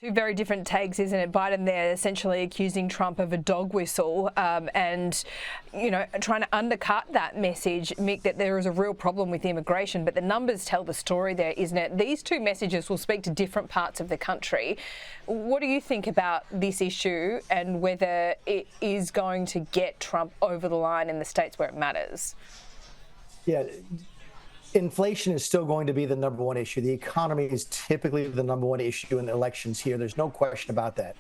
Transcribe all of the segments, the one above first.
Two very different takes, isn't it? Biden there essentially accusing Trump of a dog whistle and, you know, trying to undercut that message, Mick, that there is a real problem with immigration. But the numbers tell the story there, isn't it? These two messages will speak to different parts of the country. What do you think about this issue and whether it is going to get Trump over the line in the states where it matters? Yeah. Inflation is still going to be the number one issue. The economy is typically the number one issue in the elections here. There's no question about that.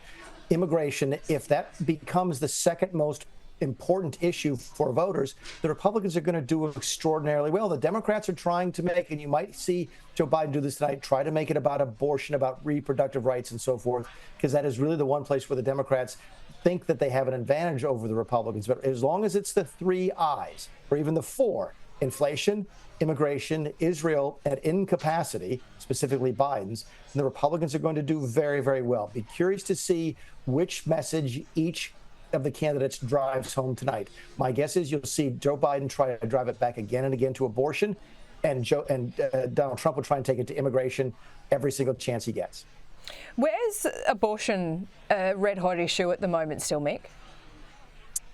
Immigration, if that becomes the second most important issue for voters, the Republicans are going to do extraordinarily well. The Democrats are trying to make, and you might see Joe Biden do this tonight, try to make it about abortion, about reproductive rights and so forth, because that is really the one place where the Democrats think that they have an advantage over the Republicans. But as long as it's the three I's, or even the four, inflation, immigration, Israel, and incapacity, specifically Biden's, and the Republicans are going to do very, very well. Be curious to see which message each of the candidates drives home tonight. My guess is you'll see Joe Biden try to drive it back again and again to abortion, and Donald Trump will try and take it to immigration every single chance he gets. Where's abortion a red-hot issue at the moment still, Mick?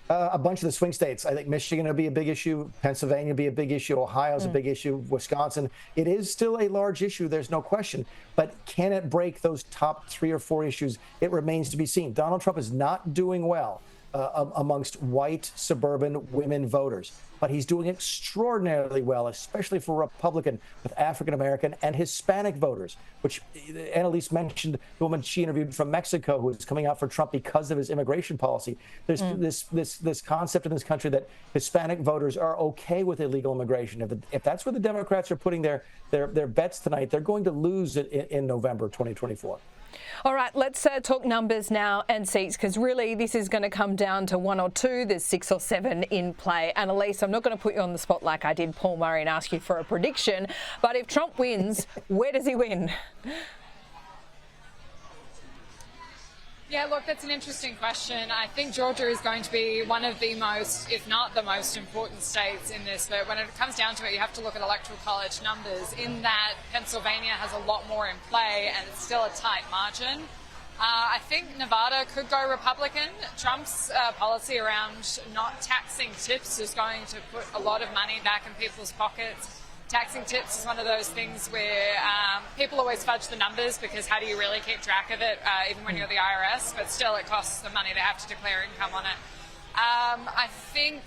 A bunch of the swing states. I think Michigan will be a big issue. Pennsylvania will be a big issue. Ohio's a big issue. Wisconsin. It is still a large issue. There's no question. But can it break those top 3 or 4 issues? It remains to be seen. Donald Trump is not doing well amongst white suburban women voters, but he's doing extraordinarily well, especially for Republican with African-American and Hispanic voters, which Annalise mentioned, the woman she interviewed from Mexico who is coming out for Trump because of his immigration policy. There's this concept in this country that Hispanic voters are okay with illegal immigration. If that's where the Democrats are putting their bets tonight, they're going to lose it in November 2024. All right, let's talk numbers now and seats, because really this is going to come down to 1 or 2. There's 6 or 7 in play. Annalise, I'm not going to put you on the spot like I did Paul Murray and ask you for a prediction, but if Trump wins, where does he win? Yeah, look, that's an interesting question. I think Georgia is going to be one of the most, if not the most important states in this. But when it comes down to it, you have to look at electoral college numbers, in that Pennsylvania has a lot more in play and it's still a tight margin. I think Nevada could go Republican. Trump's policy around not taxing tips is going to put a lot of money back in people's pockets. Taxing tips is one of those things where people always fudge the numbers, because how do you really keep track of it, even when you're the IRS? But still, it costs them money. They have to declare income on it. I think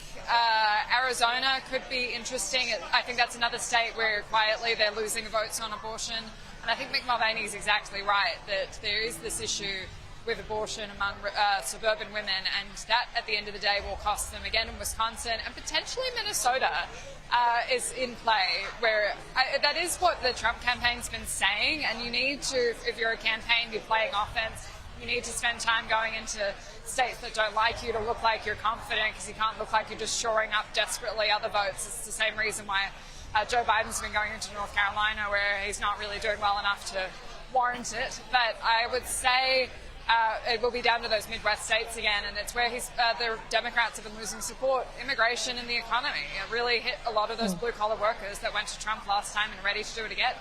Arizona could be interesting. I think that's another state where quietly they're losing votes on abortion. And I think Mick Mulvaney is exactly right, that there is this issue with abortion among suburban women, and that at the end of the day will cost them again in Wisconsin, and potentially Minnesota is in play, where that is what the Trump campaign's been saying. And you need to, if you're a campaign, be playing offense. You need to spend time going into states that don't like you to look like you're confident, because you can't look like you're just shoring up desperately other votes. It's the same reason why Joe Biden's been going into North Carolina, where he's not really doing well enough to warrant it. But I would say it will be down to those Midwest states again, and it's where the Democrats have been losing support. Immigration and the economy. It really hit a lot of those blue-collar workers that went to Trump last time and ready to do it again.